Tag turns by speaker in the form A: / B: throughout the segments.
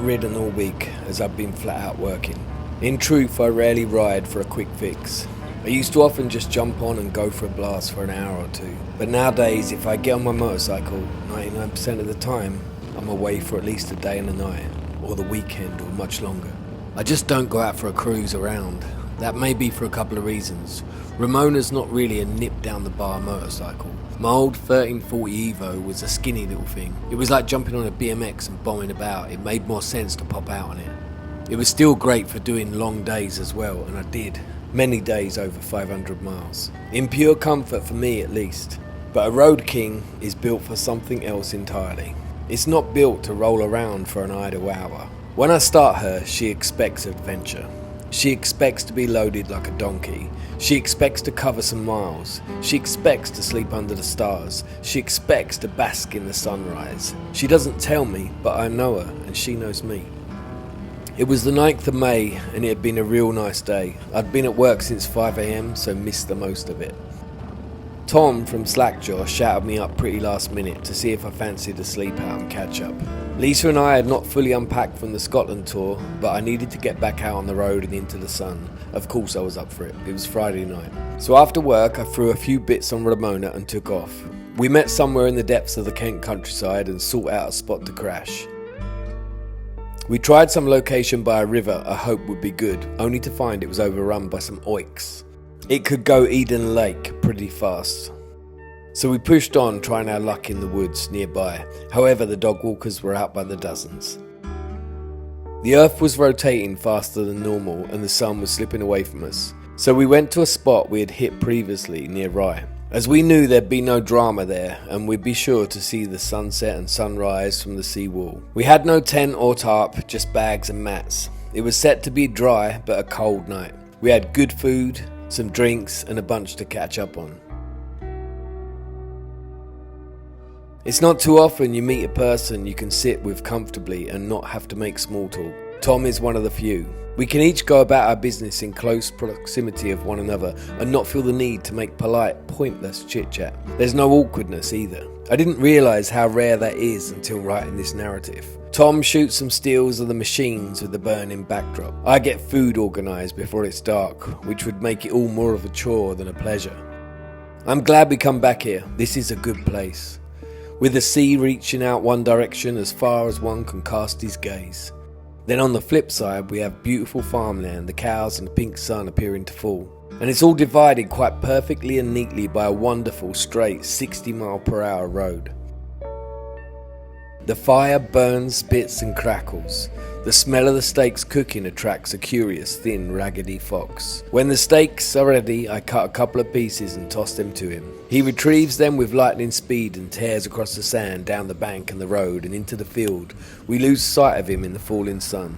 A: ridden all week as I've been flat out working. In truth, I rarely ride for a quick fix. I used to often just jump on and go for a blast for an hour or two. But nowadays, if I get on my motorcycle, 99% of the time, I'm away for at least a day and a night, or the weekend, or much longer. I just don't go out for a cruise around. That may be for a couple of reasons. Ramona's not really a nip down the bar motorcycle. My old 1340 Evo was a skinny little thing. It was like jumping on a BMX and bombing about. It made more sense to pop out on it. It was still great for doing long days as well, and I did. Many days over 500 miles. In pure comfort for me at least. But a Road King is built for something else entirely. It's not built to roll around for an idle hour. When I start her, she expects adventure. She expects to be loaded like a donkey. She expects to cover some miles. She expects to sleep under the stars. She expects to bask in the sunrise. She doesn't tell me, but I know her and she knows me. It was the 9th of May and it had been a real nice day. I'd been at work since 5 AM, so missed the most of it. Tom from Slackjaw shouted me up pretty last minute to see if I fancied a sleep out and catch up. Lisa and I had not fully unpacked from the Scotland tour, but I needed to get back out on the road and into the sun. Of course I was up for it. It was Friday night. So after work I threw a few bits on Ramona and took off. We met somewhere in the depths of the Kent countryside and sought out a spot to crash. We tried some location by a river I hoped would be good, only to find it was overrun by some oiks. It could go Eden Lake pretty fast. So we pushed on, trying our luck in the woods nearby. However, the dog walkers were out by the dozens. The earth was rotating faster than normal and the sun was slipping away from us. So we went to a spot we had hit previously near Rye, as we knew there'd be no drama there and we'd be sure to see the sunset and sunrise from the sea wall. We had no tent or tarp, just bags and mats. It was set to be dry but a cold night. We had good food, some drinks and a bunch to catch up on. It's not too often you meet a person you can sit with comfortably and not have to make small talk. Tom is one of the few. We can each go about our business in close proximity of one another and not feel the need to make polite, pointless chit-chat. There's no awkwardness either. I didn't realise how rare that is until writing this narrative. Tom shoots some steals of the machines with the burning backdrop. I get food organised before it's dark, which would make it all more of a chore than a pleasure. I'm glad we come back here. This is a good place. With the sea reaching out one direction as far as one can cast his gaze. Then on the flip side we have beautiful farmland, the cows and the pink sun appearing to fall. And it's all divided quite perfectly and neatly by a wonderful straight 60-mile-per-hour road. The fire burns, spits and crackles. The smell of the steaks cooking attracts a curious, thin, raggedy fox. When the steaks are ready, I cut a couple of pieces and toss them to him. He retrieves them with lightning speed and tears across the sand, down the bank and the road and into the field. We lose sight of him in the falling sun.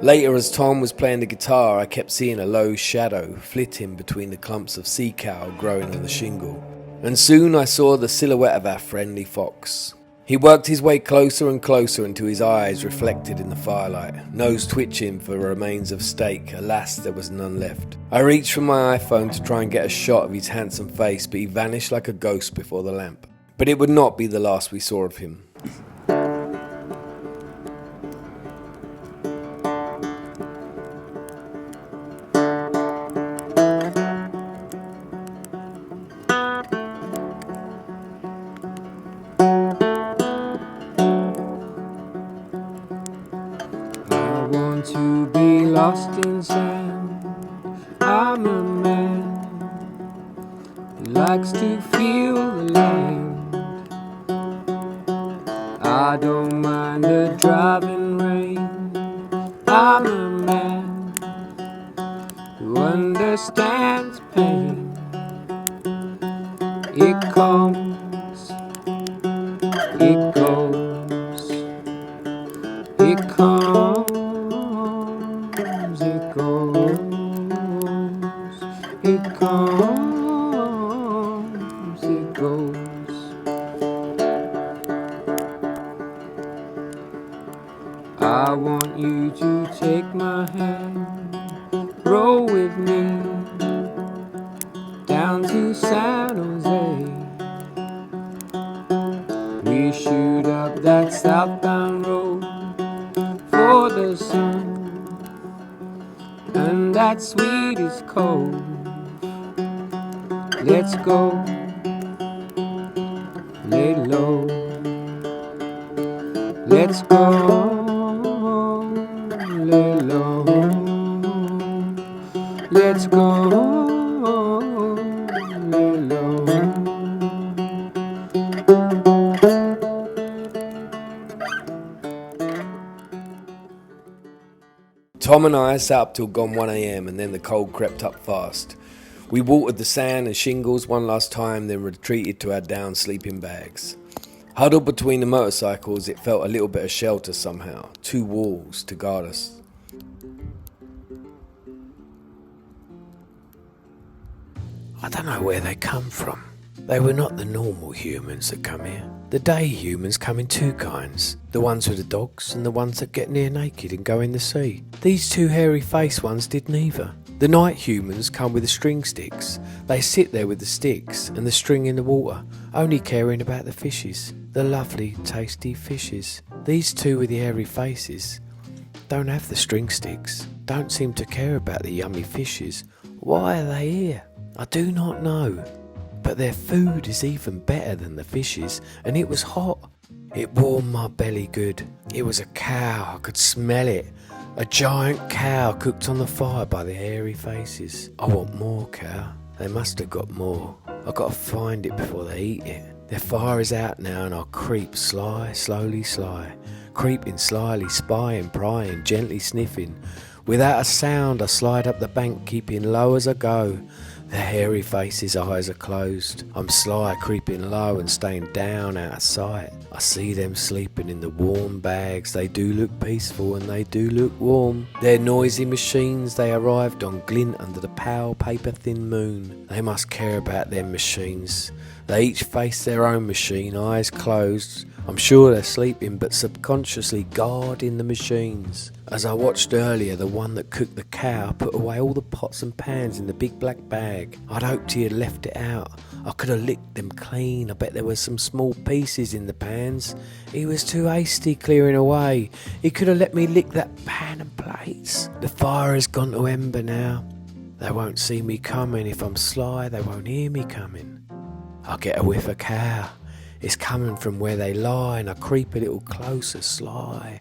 A: Later, as Tom was playing the guitar, I kept seeing a low shadow flitting between the clumps of sea cow growing on the shingle. And soon I saw the silhouette of our friendly fox. He worked his way closer and closer until his eyes reflected in the firelight, nose twitching for remains of steak. Alas, there was none left. I reached for my iPhone to try and get a shot of his handsome face, but he vanished like a ghost before the lamp. But it would not be the last we saw of him.
B: To be lost in sand. I'm a man who likes to feel the land. I don't mind the driving rain. I'm a man who understands pain. It comes, it goes, it comes, it goes, it comes, it goes. I want you to take my hand, roll with me down to San Jose. We shoot up that southbound road for the sun and that sweetest cold. Let's go, lay low. Let's go, lay low. Let's go, lay low.
A: Tom and I sat up till gone 1 a.m. and then the cold crept up fast. We watered the sand and shingles one last time, then retreated to our down sleeping bags. Huddled between the motorcycles, it felt a little bit of shelter somehow. 2 walls to guard us. I don't know where they come from. They were not the normal humans that come here. The day humans come in 2 kinds. The ones with the dogs and the ones that get near naked and go in the sea. These 2 hairy faced ones did neither. The night humans come with the string sticks. They sit there with the sticks and the string in the water, only caring about the fishes. The lovely, tasty fishes. These 2 with the hairy faces don't have the string sticks, don't seem to care about the yummy fishes. Why are they here? I do not know. But their food is even better than the fishes, and it was hot. It warmed my belly good. It was a cow, I could smell it. A giant cow cooked on the fire by the hairy faces. I want more cow. They must have got more. I gotta find it before they eat it. Their fire is out now and I'll creep slowly sly. Creeping slyly, spying, prying, gently sniffing. Without a sound I slide up the bank, keeping low as I go. The hairy face's eyes are closed. I'm sly, creeping low and staying down out of sight. I see them sleeping in the warm bags. They do look peaceful and they do look warm. They're noisy machines they arrived on, glint under the pale paper thin moon. They must care about their machines. They each face their own machine, eyes closed. I'm sure they're sleeping, but subconsciously guarding the machines. As I watched earlier, the one that cooked the cow put away all the pots and pans in the big black bag. I'd hoped he had left it out. I could have licked them clean. I bet there were some small pieces in the pans. He was too hasty clearing away. He could have let me lick that pan and plates. The fire has gone to ember now. They won't see me coming. If I'm sly, they won't hear me coming. I'll get a whiff of cow. It's coming from where they lie, and I creep a little closer, sly.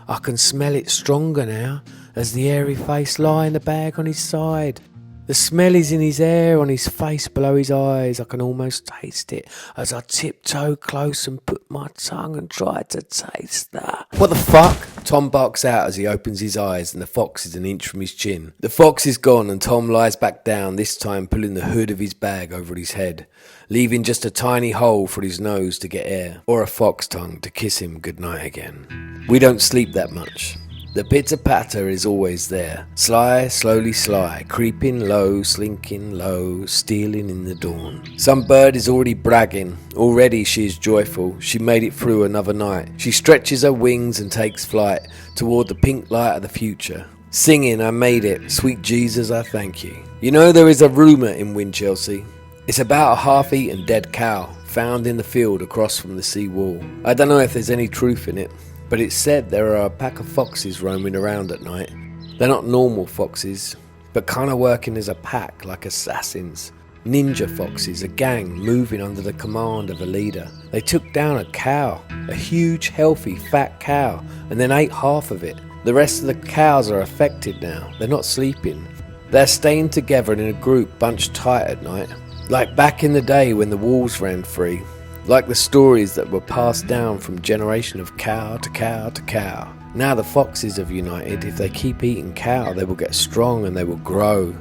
A: I can smell it stronger now, as the hairy face lie in the bag on his side. The smell is in his hair, on his face, below his eyes. I can almost taste it as I tiptoe close and put my tongue and try to taste that. What the fuck? Tom barks out as he opens his eyes and the fox is an inch from his chin. The fox is gone and Tom lies back down, this time pulling the hood of his bag over his head, leaving just a tiny hole for his nose to get air, or a fox tongue to kiss him goodnight again. We don't sleep that much. The pitter-patter is always there. Sly, slowly sly, creeping low, slinking low, stealing in the dawn. Some bird is already bragging. Already she is joyful. She made it through another night. She stretches her wings and takes flight toward the pink light of the future. Singing, I made it. Sweet Jesus, I thank you. You know, there is a rumour in Winchelsea. It's about a half-eaten dead cow found in the field across from the sea wall. I don't know if there's any truth in it, but it's said there are a pack of foxes roaming around at night. They're not normal foxes, but kind of working as a pack like assassins. Ninja foxes, a gang moving under the command of a leader. They took down a cow, a huge, healthy, fat cow, and then ate half of it. The rest of the cows are affected now. They're not sleeping. They're staying together in a group bunched tight at night. Like back in the day when the wolves ran free. Like the stories that were passed down from generation of cow to cow to cow. Now the foxes have united. If they keep eating cow, they will get strong and they will grow.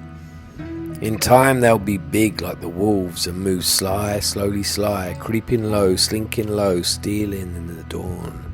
A: In time they'll be big like the wolves and move sly, slowly sly, creeping low, slinking low, stealing in the dawn.